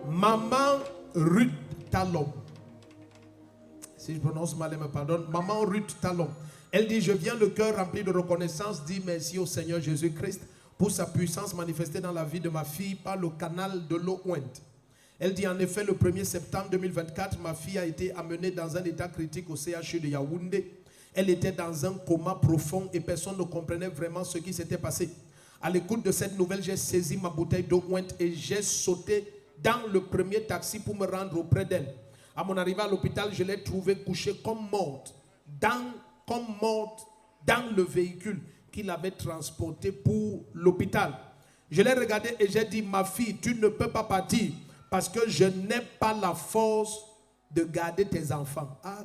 Maman Ruth Talon. Si je prononce mal, elle me pardonne. Maman Ruth Talon. Elle dit, je viens le cœur rempli de reconnaissance, dis merci au Seigneur Jésus-Christ pour sa puissance manifestée dans la vie de ma fille par le canal de l'eau ointe. Elle dit, en effet, le 1er septembre 2024, ma fille a été amenée dans un état critique au CHU de Yaoundé. Elle était dans un coma profond et personne ne comprenait vraiment ce qui s'était passé. À l'écoute de cette nouvelle, j'ai saisi ma bouteille d'eau ointe et j'ai sauté dans le premier taxi pour me rendre auprès d'elle. À mon arrivée à l'hôpital, je l'ai trouvée couchée comme morte dans le véhicule qu'il avait transporté pour l'hôpital. Je l'ai regardée et j'ai dit, ma fille, tu ne peux pas partir parce que je n'ai pas la force de garder tes enfants. Ah,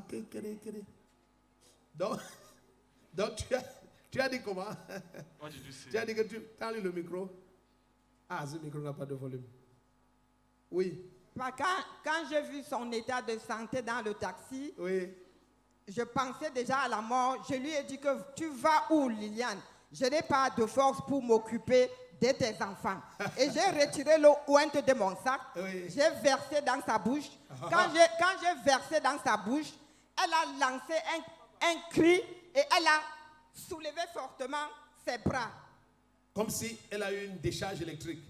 donc tu as dit comment? Tu as dit que tu as lu le micro? Ah, ce micro n'a pas de volume. Oui. Quand j'ai vu son état de santé dans le taxi, oui. Je pensais déjà à la mort. Je lui ai dit que tu vas où, Liliane? Je n'ai pas de force pour m'occuper de tes enfants. Et j'ai retiré l'eau ointe de mon sac. Oui. J'ai versé dans sa bouche. Quand j'ai versé dans sa bouche, elle a lancé un cri et elle a soulevé fortement ses bras. Comme si elle a eu une décharge électrique.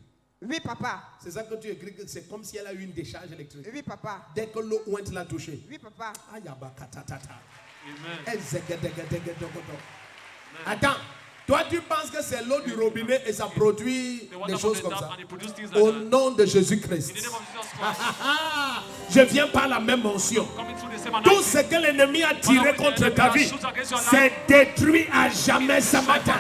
Oui, papa. C'est ça que tu écris, que c'est comme si elle a eu une décharge électrique. Oui, papa. Dès que l'eau ointe l'a touchée. Oui, papa. Attends, toi tu penses que c'est l'eau du robinet et ça produit des choses comme ça? Au nom de Jésus-Christ. Je viens par la même mention. Tout ce que l'ennemi a tiré contre ta vie, c'est détruit à jamais ce matin.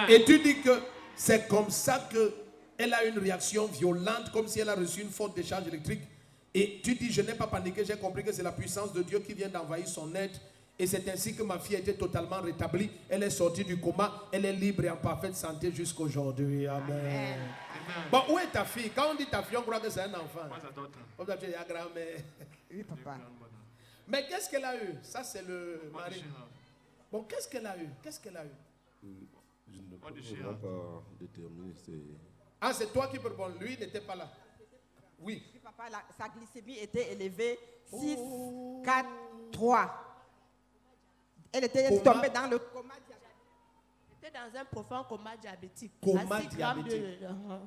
Et tu dis que c'est comme ça qu'elle a une réaction violente, comme si elle a reçu une forte décharge électrique. Et tu dis, je n'ai pas paniqué, j'ai compris que c'est la puissance de Dieu qui vient d'envahir son être. Et c'est ainsi que ma fille a été totalement rétablie. Elle est sortie du coma, elle est libre et en parfaite santé jusqu'aujourd'hui. Amen. Amen. Bon, où est ta fille? Quand on dit ta fille, on croit que c'est un enfant. Comme ça, tu es la grand-mère. Oui, papa. Mais qu'est-ce qu'elle a eu? Ça, c'est le mari. Bon, qu'est-ce qu'elle a eu? Qu'est-ce qu'elle a eu? Je ne peux pas déterminer. Ah, c'est toi qui peux répondre. Lui n'était pas là. Oui. Oui, papa, sa glycémie était élevée 6, 4, 3. Elle était tombée dans le coma diabétique. Elle était dans un profond coma diabétique. Coma diabétique.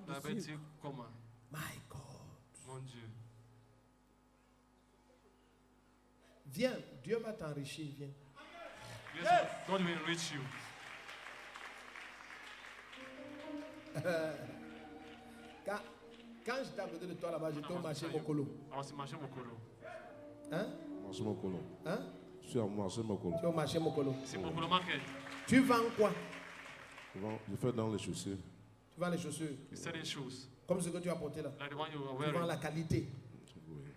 Diabétique, coma. My God. Mon Dieu. Viens, Dieu va t'enrichir. Viens. Yes. God will enrich you. Quand j'étais à côté de toi là-bas, j'étais au marché Mokolo. Ah, c'est marché Mokolo. Hein? Marché Mokolo. Hein? Je suis au marché Mokolo. Tu es au marché Mokolo. C'est Mokolo Market. Tu vends quoi? Je fais dans les chaussures. Tu vends les chaussures? You sell in shoes. Comme ce que tu as porté là. Like the one you are Tu wearing. vends la qualité.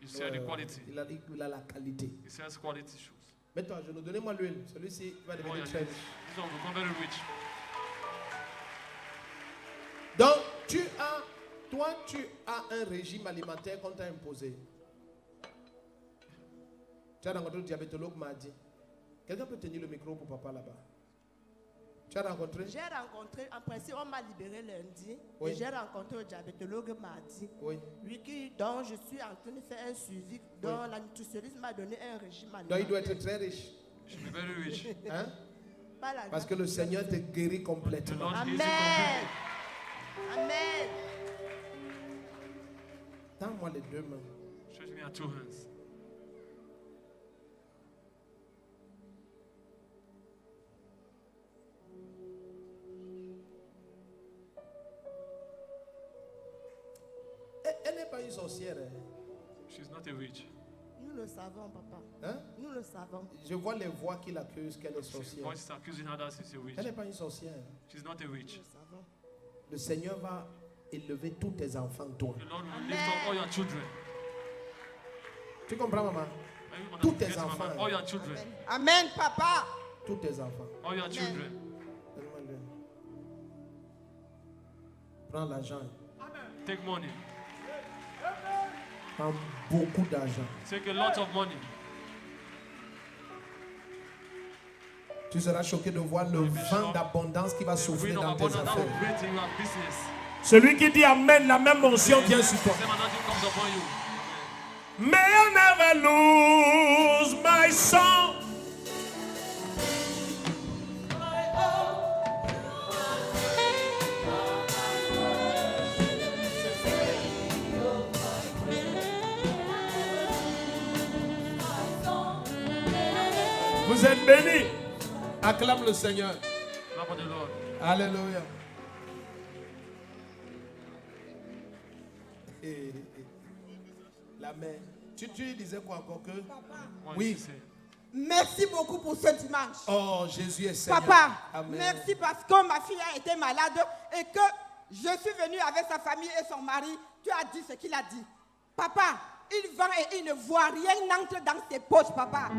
You sell the quality. Il a dit qu'il a la qualité. He sells quality shoes. Mets-toi à genoux, donnez-moi l'huile. Celui-ci va devenir très riche. This one will become very rich. Donc, toi, tu as un régime alimentaire qu'on t'a imposé. Tu as rencontré le diabétologue mardi. Quelqu'un peut tenir le micro pour papa là-bas? Tu as rencontré? J'ai rencontré, en principe, on m'a libéré lundi. Oui. Et j'ai rencontré le diabétologue mardi. Oui. Donc je suis en train de faire un suivi. Donc la nutritionniste m'a donné un régime alimentaire. Donc, il doit être très riche. You should be very rich. Hein? Pas la Parce que le Seigneur te guérit The complètement. Lord heals you Amen. completely. Amen. Tends-moi les deux mains. Stretch me your two hands. Elle n'est pas une sorcière. Hein? She's not a witch. Nous le savons, papa. Hein? Nous le savons. Je vois les voix qui l'accusent qu'elle est sorcière. Voices accusing her that she's a witch. Elle n'est pas une sorcière. She's not a Nous witch. le savons. Le Seigneur va élever tous tes enfants, toi. The Lord will lift up all your children. Tu comprends, maman? Are you Tous tes understanding, enfants. Mama? All your children. Amen, papa. Tous tes enfants. All your children. Donne-moi-le. Prends l'argent. Take money. Prends beaucoup d'argent. Take a lot of money. Tu seras choqué de voir le vent d'abondance qui va The souffler wind of dans tes abundance that will affaires. breathe in your business. Celui qui dit Amen, la même onction vient sur toi. Same anointing comes upon you. May I never lose my song. Vous êtes bénis. Acclame le Seigneur. Clap for the Lord. Alléluia. La main. Tu disais quoi encore que? What Oui. did you say? Merci beaucoup pour ce dimanche. Oh, Jésus est Seigneur. Papa, Amen. merci parce que ma fille a été malade et que je suis venue avec sa famille et son mari. Tu as dit ce qu'il a dit. Papa, il vend et il ne voit rien n'entre dans ses poches, papa.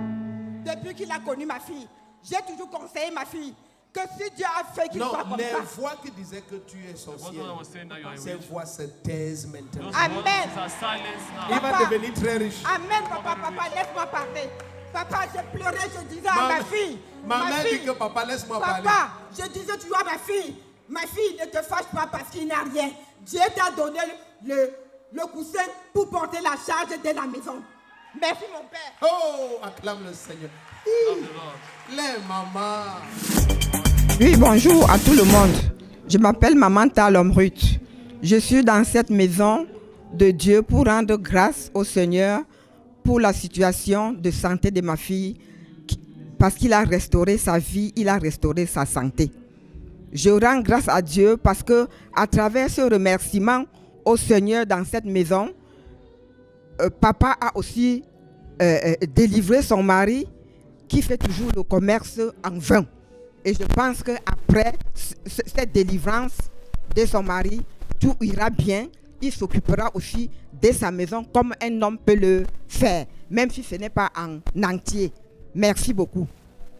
Depuis qu'il a connu ma fille, j'ai toujours conseillé ma fille que si Dieu a fait qu'il soit Non, comme les ça. voix qui disaient que tu es sorcier, What I was saying that you are ces rich. voix se taisent maintenant. Those Amen. voices are silenced now. Il va Papa. devenir très riche. Amen, papa, papa, laisse-moi parler. Papa, j'ai pleuré, je disais à ma fille. Ma mère fille, dit que papa, laisse-moi parler. Papa, je disais toujours à ma fille, ne te fâche pas parce qu'il n'a rien. Dieu t'a donné le coussin pour porter la charge de la maison. Merci mon père. Oh, acclame le Seigneur. Love the Lord. Les mamans. Oui, bonjour à tout le monde. Je m'appelle Maman Talom Ruth. Je suis dans cette maison de Dieu pour rendre grâce au Seigneur pour la situation de santé de ma fille, parce qu'il a restauré sa vie, il a restauré sa santé. Je rends grâce à Dieu parce que à travers ce remerciement au Seigneur dans cette maison, papa a aussi délivré son mari qui fait toujours le commerce en vin. Et je pense qu'après cette délivrance de son mari, tout ira bien. Il s'occupera aussi de sa maison comme un homme peut le faire, même si ce n'est pas en entier. Merci beaucoup.